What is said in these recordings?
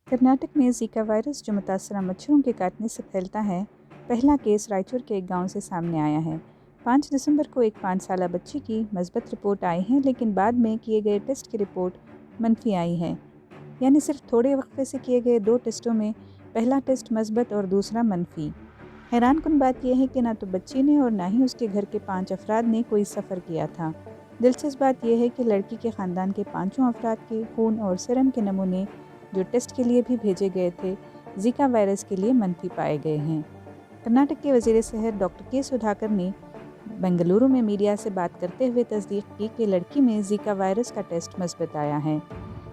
कर्नाटक में Zika virus जो मुतासरा मच्छरों के काटने से फैलता है, पहला केस रायचूर के एक गांव से सामने आया है। 5 दिसंबर को एक 5 साला बच्ची की मस्बत रिपोर्ट आई है, लेकिन बाद में किए गए टेस्ट की रिपोर्ट मनफी आई है। यानी सिर्फ थोड़े वक्फे से किए गए 2 टेस्टों में पहला टेस्ट मस्बत और दूसरा मनफी। हैरानकुन बात यह है कि ना तो बच्ची ने और ना ही उसके घर के 5 अफराद ने कोई सफ़र किया था। दिलचस्प बात यह है कि लड़की के ख़ानदान के 5 अफराद के खून और सीरम के नमूने जो टेस्ट के लिए भी भेजे गए थे, ज़िका वायरस के लिए मनफी पाए गए हैं। कर्नाटक के वज़ीर सेहत डॉक्टर के सुधाकर ने बेंगलुरु में मीडिया से बात करते हुए तस्दीक की कि लड़की में ज़िका वायरस का टेस्ट मस्बत आया है।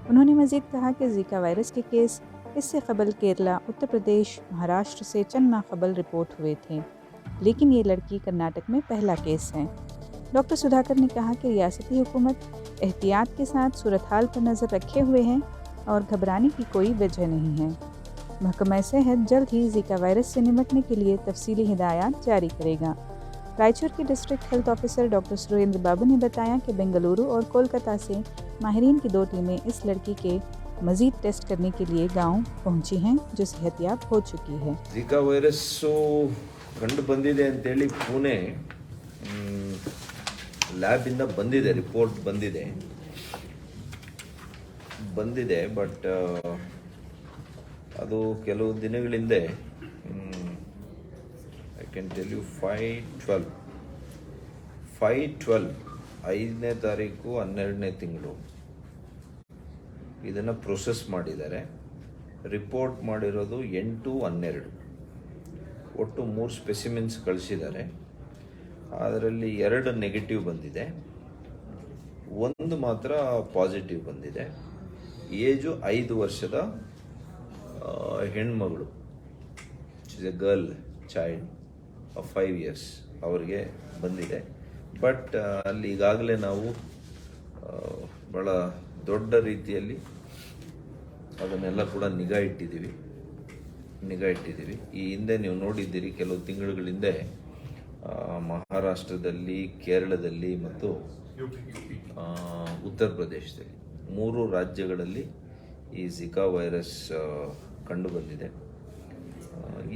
उन्होंने मज़ीद कहा कि ज़िका वायरस के केस इससे कबल केरला, उत्तर प्रदेश, महाराष्ट्र से चंद माह कबल रिपोर्ट हुए थे, लेकिन ये लड़की कर्नाटक में पहला केस है। डॉक्टर सुधाकर ने कहा कि रियासती हुकूमत एहतियात के साथ सूरत हाल पर नज़र रखे हुए हैं और घबराने की कोई वजह नहीं है। महकमा सेहत जल्द ही ज़िका वायरस से निपटने के लिए तफसीली हिदायत जारी करेगा। रायचूर के district health officer doctor Surendra Babu ने बताया कि बेंगलुरु और कोलकाता से माहिरीन की 2 टीमें इस लड़की के मज़ीद टेस्ट करने के लिए गांव पहुंची हैं, जो सेहतियाब हो चुकी है। ज़िका वैरस कंಡು ಬಂದಿದೆ ಅಂತೇಳಿ ಪುಣೆ ಲ್ಯಾಬಿಂದ ಬಂದಿದೆ, ರಿಪೋರ್ಟ್ ಬಂದಿದೆ. ಬಟ್ ಅದು ಕೆಲವು ದಿನಗಳ ಹಿಂದೆ ಐ ಕ್ಯಾನ್ ಟೆಲ್ ಯು 5/12 5ನೇ ತಾರೀಕು 12ನೇ ತಿಂಗಳು ಇದನ್ನು ಪ್ರೊಸೆಸ್ ಮಾಡಿದ್ದಾರೆ. ರಿಪೋರ್ಟ್ ಮಾಡಿರೋದು 8/12. ಒಟ್ಟು 3 ಸ್ಪೆಸಿಮೆನ್ಸ್ ಕಳಿಸಿದ್ದಾರೆ. ಅದರಲ್ಲಿ 2 ನೆಗೆಟಿವ್ ಬಂದಿದೆ, 1 ಮಾತ್ರ ಪಾಸಿಟಿವ್ ಬಂದಿದೆ. ಏಜು 5 ವರ್ಷದ ಹೆಣ್ಮಗಳು, is A girl child of 5 years ಅವರಿಗೆ ಬಂದಿದೆ. ಬಟ್ ಅಲ್ಲಿ ಈಗಾಗಲೇ ನಾವು ಭಾಳ ದೊಡ್ಡ ರೀತಿಯಲ್ಲಿ ಅದನ್ನೆಲ್ಲ ಕೂಡ ನಿಗಾ ಇಟ್ಟಿದ್ದೀವಿ. ಈ ಹಿಂದೆ ನೀವು ನೋಡಿದ್ದೀರಿ, ಕೆಲವು ತಿಂಗಳುಗಳ ಹಿಂದೆ ಮಹಾರಾಷ್ಟ್ರದಲ್ಲಿ, ಕೇರಳದಲ್ಲಿ ಮತ್ತು ಉತ್ತರ ಪ್ರದೇಶದಲ್ಲಿ 3 ರಾಜ್ಯಗಳಲ್ಲಿ ಈ ಝಿಕಾ ವೈರಸ್ ಕಂಡು ಬಂದಿದೆ.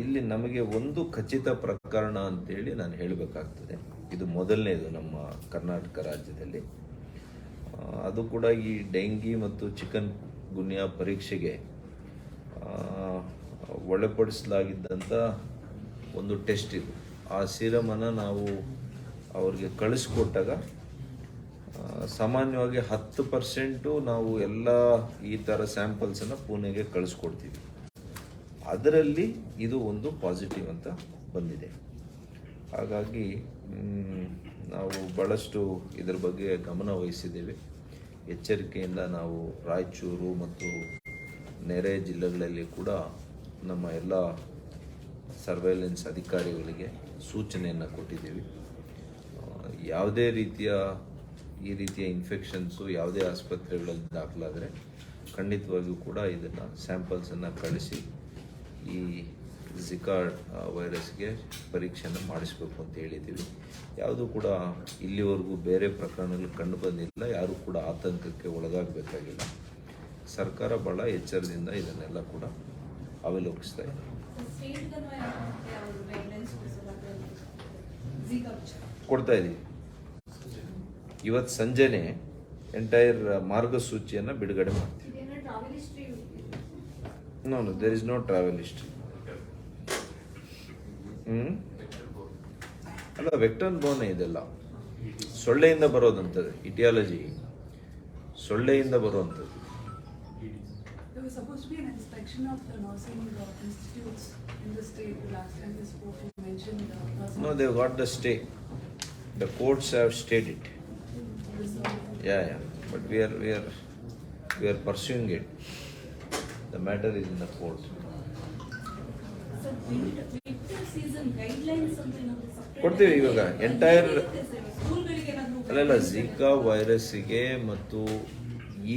ಇಲ್ಲಿ ನಮಗೆ ಒಂದು ಖಚಿತ ಪ್ರಕರಣ ಅಂತೇಳಿ ನಾನು ಹೇಳಬೇಕಾಗ್ತದೆ. ಇದು ಮೊದಲನೇದು ನಮ್ಮ ಕರ್ನಾಟಕ ರಾಜ್ಯದಲ್ಲಿ. ಅದು ಕೂಡ ಈ ಡೆಂಗಿ ಮತ್ತು ಚಿಕನ್ ಗುನ್ಯಾ ಪರೀಕ್ಷೆಗೆ ಒಳಪಡಿಸಲಾಗಿದ್ದಂಥ ಒಂದು ಟೆಸ್ಟ್ ಇದು. ಆ ಸೀರಮನ್ನು ನಾವು ಅವ್ರಿಗೆ ಕಳಿಸ್ಕೊಟ್ಟಾಗ ಸಾಮಾನ್ಯವಾಗಿ 10% ನಾವು ಎಲ್ಲ ಈ ಥರ ಸ್ಯಾಂಪಲ್ಸನ್ನು ಪುಣೆಗೆ ಕಳಿಸ್ಕೊಡ್ತೀವಿ. ಅದರಲ್ಲಿ ಇದು ಒಂದು ಪಾಸಿಟಿವ್ ಅಂತ ಬಂದಿದೆ. ಹಾಗಾಗಿ ನಾವು ಭಾಳಷ್ಟು ಇದರ ಬಗ್ಗೆ ಗಮನ ವಹಿಸಿದ್ದೇವೆ. ಎಚ್ಚರಿಕೆಯಿಂದ ನಾವು ರಾಯಚೂರು ಮತ್ತು ನೆರೆ ಜಿಲ್ಲೆಗಳಲ್ಲಿ ಕೂಡ ನಮ್ಮ ಎಲ್ಲ ಸರ್ವೇಲೆನ್ಸ್ ಅಧಿಕಾರಿಗಳಿಗೆ ಸೂಚನೆಯನ್ನು ಕೊಟ್ಟಿದ್ದೀವಿ. ಯಾವುದೇ ಈ ರೀತಿಯ ಇನ್ಫೆಕ್ಷನ್ಸು ಯಾವುದೇ ಆಸ್ಪತ್ರೆಗಳಲ್ಲಿ ದಾಖಲಾದರೆ ಖಂಡಿತವಾಗಿಯೂ ಕೂಡ ಇದನ್ನು ಸ್ಯಾಂಪಲ್ಸನ್ನು ಕಳಿಸಿ ಈ ಝಿಕಾ ವೈರಸ್ಗೆ ಪರೀಕ್ಷೆಯನ್ನು ಮಾಡಿಸಬೇಕು ಅಂತ ಹೇಳಿದ್ದೀವಿ. ಯಾವುದೂ ಕೂಡ ಇಲ್ಲಿವರೆಗೂ ಬೇರೆ ಪ್ರಕರಣಗಳು ಕಂಡು ಬಂದಿಲ್ಲ. ಯಾರೂ ಕೂಡ ಆತಂಕಕ್ಕೆ ಒಳಗಾಗಬೇಕಾಗಿಲ್ಲ. ಸರ್ಕಾರ ಭಾಳ ಎಚ್ಚರದಿಂದ ಇದನ್ನೆಲ್ಲ ಕೂಡ ಅವಲೋಕಿಸ್ತಾ ಇದೆ. ಕೊಡ್ತಾ ಇದ್ದೀವಿ. ಇವತ್ತು ಸಂಜೆನೆ ಎಂಟೈರ್ ಮಾರ್ಗಸೂಚಿಯನ್ನು ಬಿಡುಗಡೆ ಮಾಡ್ತೀವಿ. No, there is no travel history. ಅಲ್ಲ, ವೆಕ್ಟರ್ ಬೋನ್ ಇದೆಲ್ಲ ಸೊಳ್ಳೆಯಿಂದ ಬರೋದಂಥದ್ದು. ಇಟಿಯಾಲಜಿ ಸೊಳ್ಳೆಯಿಂದ ಬರುವಂಥದ್ದು. No, they got the stay. The courts have stayed it. Yeah. But we are pursuing it. The matter is in the court. So, winter season guidelines something of this. ಕೊಡ್ತೀವಿ ಇವಾಗ entire ಅಲ್ಲ Zika ವೈರಸ್ಸಿಗೆ ಮತ್ತು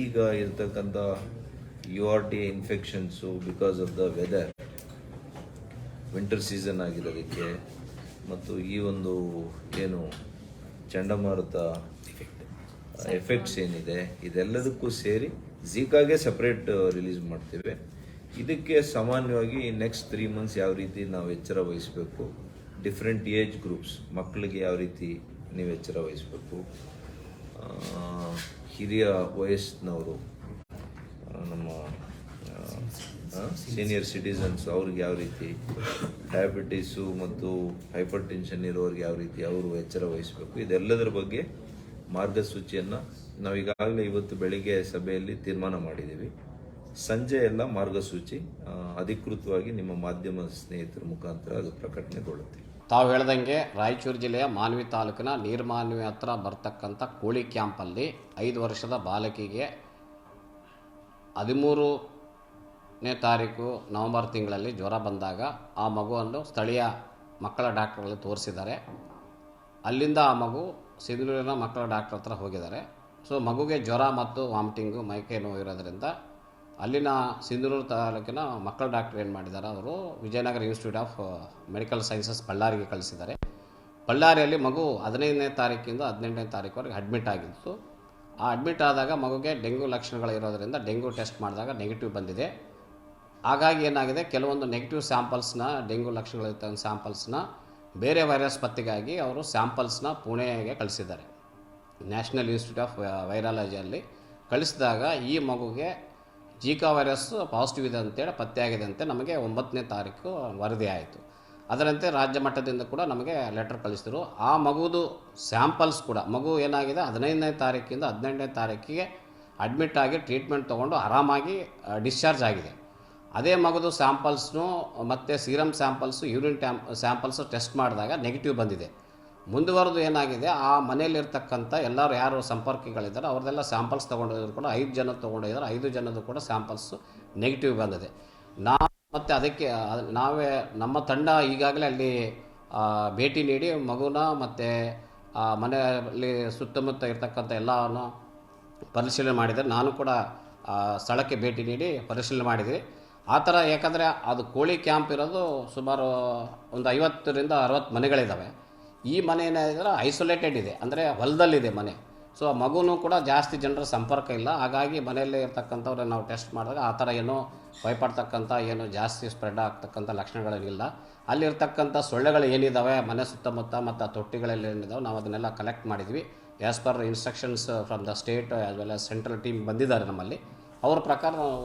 ಈಗ ಇರ್ತಕ್ಕಂಥ URT infections because of the weather, winter season ಆಗಿರೋದಕ್ಕೆ ಮತ್ತು ಈ ಒಂದು ಏನು ಚಂಡಮಾರುತ ಎಫೆಕ್ಟ್ಸ್ ಏನಿದೆ ಇದೆಲ್ಲದಕ್ಕೂ ಸೇರಿ ಝಿಕಾಗೆ ಸಪ್ರೇಟ್ ರಿಲೀಸ್ ಮಾಡ್ತೇವೆ. ಇದಕ್ಕೆ ಸಾಮಾನ್ಯವಾಗಿ ನೆಕ್ಸ್ಟ್ 3 ಮಂತ್ಸ್ ಯಾವ ರೀತಿ ನಾವು ಎಚ್ಚರ ವಹಿಸಬೇಕು, ಡಿಫ್ರೆಂಟ್ ಏಜ್ ಗ್ರೂಪ್ಸ್, ಮಕ್ಕಳಿಗೆ ಯಾವ ರೀತಿ ನೀವು ಎಚ್ಚರ ವಹಿಸಬೇಕು, ಹಿರಿಯ ವಯಸ್ಸಿನವರು, ನಮ್ಮ ಸೀನಿಯರ್ ಸಿಟಿಸನ್ಸ್ ಅವ್ರಿಗೆ ಯಾವ ರೀತಿ, ಡಯಾಬಿಟೀಸು ಮತ್ತು ಹೈಪರ್ ಟೆನ್ಷನ್ ಇರೋರಿಗೆ ಯಾವ ರೀತಿ ಅವರು ಎಚ್ಚರ ವಹಿಸಬೇಕು, ಇದೆಲ್ಲದರ ಬಗ್ಗೆ ಮಾರ್ಗಸೂಚಿಯನ್ನು ನಾವು ಈಗಾಗಲೇ ಇವತ್ತು ಬೆಳಿಗ್ಗೆ ಸಭೆಯಲ್ಲಿ ತೀರ್ಮಾನ ಮಾಡಿದ್ದೀವಿ. ಸಂಜೆ ಎಲ್ಲ ಮಾರ್ಗಸೂಚಿ ಅಧಿಕೃತವಾಗಿ ನಿಮ್ಮ ಮಾಧ್ಯಮ ಸ್ನೇಹಿತರ ಮುಖಾಂತರ ಅದು ಪ್ರಕಟಣೆಗೊಳ್ಳುತ್ತೆ. ತಾವು ಹೇಳ್ದಂಗೆ ರಾಯಚೂರು ಜಿಲ್ಲೆಯ ಮಾನ್ವಿ ತಾಲೂಕಿನ ನೀರ್ಮಾನ್ವಿ ಹತ್ರ ಬರ್ತಕ್ಕಂಥ ಕೋಳಿ ಕ್ಯಾಂಪಲ್ಲಿ 5 ವರ್ಷದ ಬಾಲಕಿಗೆ 13ನೇ ತಾರೀಕು ನವೆಂಬರ್ ತಿಂಗಳಲ್ಲಿ ಜ್ವರ ಬಂದಾಗ ಆ ಮಗುವನ್ನು ಸ್ಥಳೀಯ ಮಕ್ಕಳ ಡಾಕ್ಟರ್ಗಳಲ್ಲಿ ತೋರಿಸಿದ್ದಾರೆ. ಅಲ್ಲಿಂದ ಆ ಮಗು ಸಿಂಧನೂರಿನ ಮಕ್ಕಳ ಡಾಕ್ಟರ್ ಹತ್ರ ಹೋಗಿದ್ದಾರೆ. ಸೊ ಮಗುಗೆ ಜ್ವರ ಮತ್ತು ವಾಮಿಟಿಂಗು ಮೈಕೈ ನೋವು ಇರೋದ್ರಿಂದ ಅಲ್ಲಿನ ಸಿಂಧನೂರು ತಾಲೂಕಿನ ಮಕ್ಕಳ ಡಾಕ್ಟರ್ ಏನು ಮಾಡಿದ್ದಾರೆ, ಅವರು Vijayanagara institute of medical sciences ಬಳ್ಳಾರಿಗೆ ಕಳಿಸಿದ್ದಾರೆ. ಬಳ್ಳಾರಿಯಲ್ಲಿ ಮಗು 15ನೇ ತಾರೀಕಿಂದ 18ನೇ ತಾರೀಕುವರೆಗೆ ಅಡ್ಮಿಟ್ ಆಗಿತ್ತು. ಆ ಅಡ್ಮಿಟ್ ಆದಾಗ ಮಗುಗೆ ಡೆಂಗ್ಯೂ ಲಕ್ಷಣಗಳು ಇರೋದರಿಂದ ಡೆಂಗ್ಯೂ ಟೆಸ್ಟ್ ಮಾಡಿದಾಗ ನೆಗೆಟಿವ್ ಬಂದಿದೆ. ಹಾಗಾಗಿ ಏನಾಗಿದೆ, ಕೆಲವೊಂದು ನೆಗೆಟಿವ್ ಸ್ಯಾಂಪಲ್ಸ್ನ, ಡೆಂಗ್ಯೂ ಲಕ್ಷಣಗಳಿದ್ದ ಸ್ಯಾಂಪಲ್ಸ್ನ ಬೇರೆ ವೈರಸ್ ಪತ್ತೆಗಾಗಿ ಅವರು ಸ್ಯಾಂಪಲ್ಸ್ನ ಪುಣೆಗೆ ಕಳಿಸಿದ್ದಾರೆ. ನ್ಯಾಷನಲ್ ಇನ್ಸ್ಟಿಟ್ಯೂಟ್ ಆಫ್ ವೈರಾಲಜಿಯಲ್ಲಿ ಕಳಿಸಿದಾಗ ಈ ಮಗುಗೆ ಜೀಕಾ ವೈರಸ್ ಪಾಸಿಟಿವ್ ಇದೆ ಅಂತೇಳಿ ಪತ್ತೆಯಾಗಿದೆ ಅಂತ ನಮಗೆ 9ನೇ ತಾರೀಕು ವರದಿ ಆಯಿತು. ಅದರಂತೆ ರಾಜ್ಯ ಮಟ್ಟದಿಂದ ಕೂಡ ನಮಗೆ ಲೆಟರ್ ಕಳಿಸಿದರು. ಆ ಮಗುದು ಸ್ಯಾಂಪಲ್ಸ್ ಕೂಡ, ಮಗು ಏನಾಗಿದೆ 15ನೇ ತಾರೀಕಿಂದ 18ನೇ ತಾರೀಕಿಗೆ ಅಡ್ಮಿಟ್ ಆಗಿ ಟ್ರೀಟ್ಮೆಂಟ್ ತೊಗೊಂಡು ಆರಾಮಾಗಿ ಡಿಸ್ಚಾರ್ಜ್ ಆಗಿದೆ. ಅದೇ ಮಗುದು ಸ್ಯಾಂಪಲ್ಸ್ನು ಮತ್ತು serum samples, urine samples test ಮಾಡಿದಾಗ ನೆಗೆಟಿವ್ ಬಂದಿದೆ. ಮುಂದುವರೆದು ಏನಾಗಿದೆ, ಆ ಮನೆಯಲ್ಲಿರ್ತಕ್ಕಂಥ ಎಲ್ಲರೂ ಯಾರು ಸಂಪರ್ಕಿಗಳಿದ್ದಾರೆ ಅವ್ರದ್ದೆಲ್ಲ ಸ್ಯಾಂಪಲ್ಸ್ ತೊಗೊಂಡಿದ್ರು ಕೂಡ 5 ಜನ ತೊಗೊಂಡಿದ್ದಾರೆ. 5 ಜನದ್ದು ಕೂಡ ಸ್ಯಾಂಪಲ್ಸು ನೆಗೆಟಿವ್ ಬಂದಿದೆ. ಮತ್ತು ಅದಕ್ಕೆ ನಮ್ಮ ತಂಡ ಈಗಾಗಲೇ ಅಲ್ಲಿ ಭೇಟಿ ನೀಡಿ ಮಗುನ ಮತ್ತು ಮನೆಯಲ್ಲಿ ಸುತ್ತಮುತ್ತ ಇರ್ತಕ್ಕಂಥ ಎಲ್ಲವನ್ನು ಪರಿಶೀಲನೆ ಮಾಡಿದ್ದಾರೆ. ನಾನು ಕೂಡ ಸ್ಥಳಕ್ಕೆ ಭೇಟಿ ನೀಡಿ ಪರಿಶೀಲನೆ ಮಾಡಿದ್ವಿ. ಆ ಥರ ಯಾಕಂದರೆ ಅದು ಕೋಳಿ ಕ್ಯಾಂಪ್ ಇರೋದು ಸುಮಾರು ಒಂದು 50ರಿಂದ 60 ಮನೆಗಳಿದ್ದಾವೆ. ಈ ಮನೆ ಏನಾದರೆ ಐಸೋಲೇಟೆಡ್ ಇದೆ, ಅಂದರೆ ಹೊಲದಲ್ಲಿದೆ ಮನೆ. ಸೊ ಆ ಮಗುನೂ ಕೂಡ ಜಾಸ್ತಿ ಜನರ ಸಂಪರ್ಕ ಇಲ್ಲ. ಹಾಗಾಗಿ ಮನೆಯಲ್ಲೇ ಇರ್ತಕ್ಕಂಥವ್ರೆ ನಾವು ಟೆಸ್ಟ್ ಮಾಡಿದಾಗ ಆ ಥರ ಏನೋ ಭಯಪಡ್ತಕ್ಕಂಥ, ಏನು ಜಾಸ್ತಿ ಸ್ಪ್ರೆಡ್ ಆಗ್ತಕ್ಕಂಥ ಲಕ್ಷಣಗಳೇನಿಲ್ಲ. ಅಲ್ಲಿರ್ತಕ್ಕಂಥ ಸೊಳ್ಳೆಗಳು ಏನಿದ್ದಾವೆ ಮನೆ ಸುತ್ತಮುತ್ತ ಮತ್ತು ಆ ತೊಟ್ಟಿಗಳಲ್ಲಿ ಏನಿದ್ದಾವೆ, ನಾವು ಅದನ್ನೆಲ್ಲ ಕಲೆಕ್ಟ್ ಮಾಡಿದ್ವಿ. As per instructions from the state as well as central team ಬಂದಿದ್ದಾರೆ ನಮ್ಮಲ್ಲಿ. ಅವ್ರ ಪ್ರಕಾರ ನಾವು